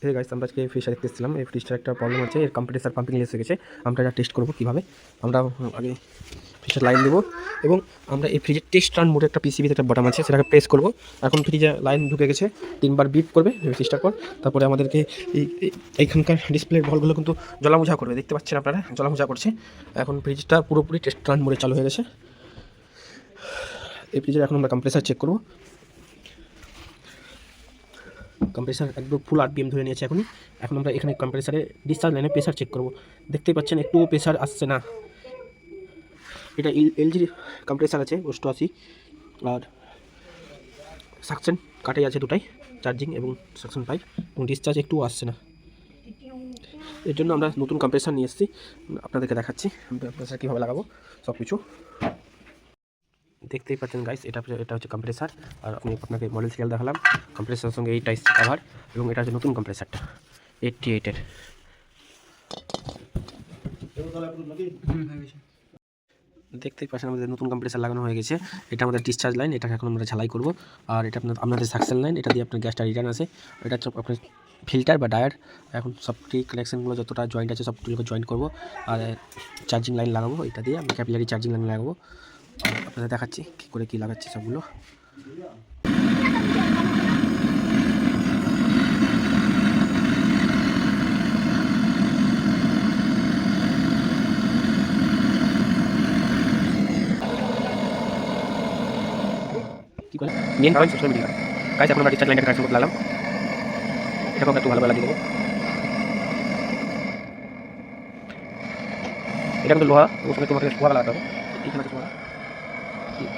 এই গাইস আমরা আজকে ফ্রিজটা দেখতে এসেছিলাম। এই ফ্রিজটার একটা প্রবলেম হচ্ছে, এর কম্প্রেসার পাম্পিং লেস হয়ে গেছে। আমরা এটা টেস্ট করবো কীভাবে। আমরা আগে ফ্রিজের লাইন দেবো এবং আমরা এই ফ্রিজের টেস্ট রান মোডে একটা পিসিবিতে একটা বটন আছে, সেটাকে প্রেস করবো। এখন ফ্রিজে লাইন ঢুকে গেছে, 3বার বিট করবে ফ্রিজটার পর। তারপরে আমাদেরকে এইখানকার ডিসপ্লের বলগুলো কিন্তু জ্বলামোজা করবে, দেখতে পাচ্ছেন আপনারা জ্বলামোজা করছে। এখন ফ্রিজটা পুরোপুরি টেস্ট রান মোডে চালু হয়ে গেছে। এই ফ্রিজের এখন আমরা কম্প্রেসার চেক করবো। কম্প্রেসার একদম ফুল আরপিএম ধরে নিয়েছে এখন আমরা এখানে কম্প্রেসারে ডিসচার্জ লাইনে প্রেসার চেক করব। দেখতেই পাচ্ছেন একটুও প্রেসার আসছে না। এটা এলজি কম্প্রেসার আছে 88, আর সাকশন কাটে আছে দুটাই, চার্জিং এবং সাকশন পাইপ, এবং ডিসচার্জ একটুও আসছে না। এর জন্য আমরা নতুন কম্প্রেসার নিয়ে এসেছি, আপনাদেরকে দেখাচ্ছি কম্প্রেসার কীভাবে লাগাবো সব কিছু। দেখতেই পাচ্ছেন গাইস, এটা হচ্ছে কম্প্রেসার, আর আমি আপনাকে মডেল সিরিয়াল দেখালাম। কম্প্রেসারের সঙ্গে এই টাইস কভার, এবং এটা হচ্ছে নতুন কম্প্রেসারটা 88-এর। দেখতেই পাচ্ছেন আমাদের নতুন কম্প্রেসার লাগানো হয়ে গেছে। এটা আমাদের ডিসচার্জ লাইন, এটাকে এখন আমরা ঝালাই করব। আর এটা আপনাদের সাকশন লাইন, এটা দিয়ে আপনার গ্যাসটা রিটার্ন আসে। এটা হচ্ছে আপনার ফিল্টার বা ডায়ার। এখন সবটি কানেকশানগুলো যতটা জয়েন্ট আছে সবগুলোকে জয়েন্ট করব, আর চার্জিং লাইন লাগাবো। এটা দিয়ে আমি ক্যাপিলারি চার্জিং লাইন লাগাবো। আপনাদের দেখাচ্ছি কী করে কী লাগাচ্ছি সবগুলো। কী করে main point social media guys, এখন আমরা ডিসচার্জ লাইনটা কানেকশন করতে লাগলাম। এটাকে একটু ভালোভাবে লাগিয়ে দেবো। এটা কিন্তু লোহা, ওর সঙ্গে তোমাকে লোহা লাগাতে হবে। এইখানে আছে লোহা,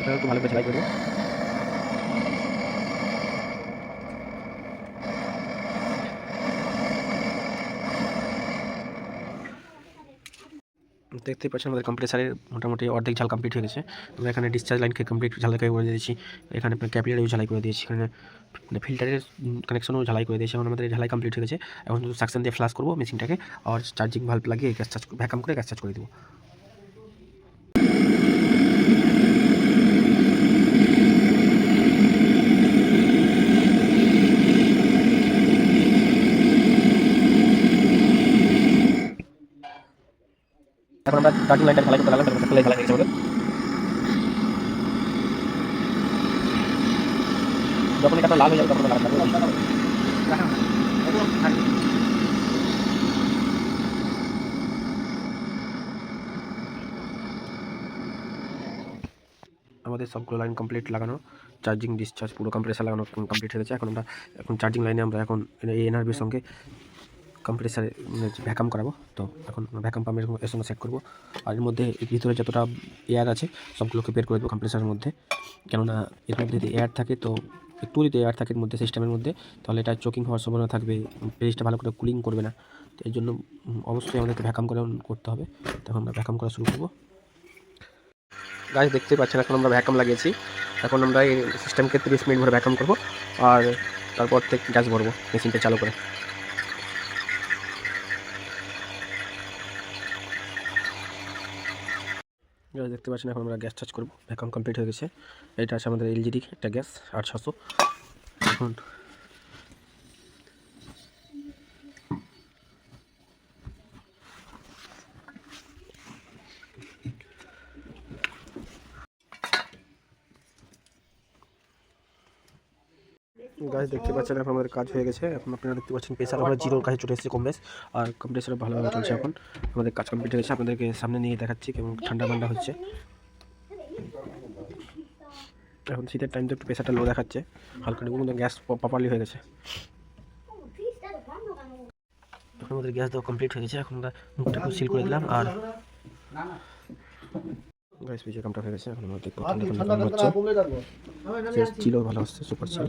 এটা একটু ভালো করে সেলাই করে দেবো। দেখতেই পাচ্ছেন আমাদের কম্প্রেসারের মোটামুটি অর্ধেক ঝাল কমপ্লিট হয়ে গেছে। আমরা এখানে ডিসচার্জ লাইনকে কমপ্লিট ঝালাই করে দিয়েছি, এখানে আপনার ক্যাপিলারিও ঝালাই করে দিয়েছি, এখানে ফিল্টারের কানেকশনও ঝালাই করে দিয়েছি। এখন আমাদের ঝালাই কমপ্লিট হয়ে গেছে। এখন শুধু সাকশন দিয়ে ফ্লাশ করবো মেশিনটাকে, আর চার্জিং ভাল্ব লাগিয়ে গ্যাস চার্জ ভ্যাকাম করে গ্যাস চার্জ করে দেবো। এখন আমরা চার্জিং লাইনটা ঝালাই করতে লাগলাম, ঝালাই হয়ে গেছে আমাদের। যখন এটা লাল হয়ে যাবে তখন লাগাতে হবে। আমাদের সবগুলো লাইন কমপ্লিট লাগানো, চার্জিং ডিসচার্জ পুরো কম্প্রেসার লাগানো কমপ্লিট হয়ে গেছে। এখন চার্জিং লাইনে আমরা এখন এই এনআরবির সঙ্গে কম্প্রেসারে ভ্যাকাম করাবো। তো এখন ভ্যাকাম পাম্পের এর সঙ্গে সেট করবো, আর এর মধ্যে ভিতরে যতটা এয়ার আছে সবগুলোকে বের করে দেবো কম্প্রেসারের মধ্যে। কেননা এর মধ্যে যদি এয়ার থাকে, তো একটু যদি এয়ার থাকে এর মধ্যে সিস্টেমের মধ্যে, তাহলে এটা চোকিং হওয়ার সম্ভাবনা থাকবে, ফ্রিজটা ভালো করে কুলিং করবে না। তো এর জন্য অবশ্যই আমাদেরকে ভ্যাকাম করে করতে হবে। তখন আমরা ভ্যাকাম করা শুরু করবো। গাছ দেখতে পাচ্ছেন এখন আমরা ভ্যাকাম লাগিয়েছি। এখন আমরা এই সিস্টেমকে 30 মিনিট ধরে ভ্যাকাম করবো, আর তারপর থেকে গ্যাস ভরবো মেশিনটা চালু করে। দেখতে পাচ্ছেন এখন আমরা গ্যাস চার্জ করবো, ভ্যাকাম কমপ্লিট হয়ে গেছে। এটা আছে আমাদের এলজিডি একটা গ্যাস 8600। এখন গাছ দেখতে পাচ্ছেন এখন আমাদের কাজ হয়ে গেছে। এখন আপনারা দেখতে পাচ্ছেন প্রেসার আমরা জিরোর কাছে চলে এসেছে, কম বেশ, আর কম্প্রেসার ভালোভাবে চলছে। এখন আমাদের কাজ কমপ্লিট হয়ে গেছে, আপনাদেরকে সামনে নিয়ে দেখাচ্ছি কেমন ঠান্ডা ঠান্ডা হচ্ছে। এখন শীতের টাইম তো একটু প্রেসারটা লো দেখাচ্ছে, হালকা কিন্তু গ্যাস প্রপারলি হয়ে গেছে। এখন আমাদের গ্যাস দেওয়া কমপ্লিট হয়ে গেছে। এখন আমরা মুখটা সিল করে দিলাম, আর গ্যাস পিছিয়ে কামটা হয়ে গেছে। এখন আমরা দেখবো ঠান্ডা ঠান্ডা হচ্ছে, চিলও ভালো হচ্ছে, সুপার চিল।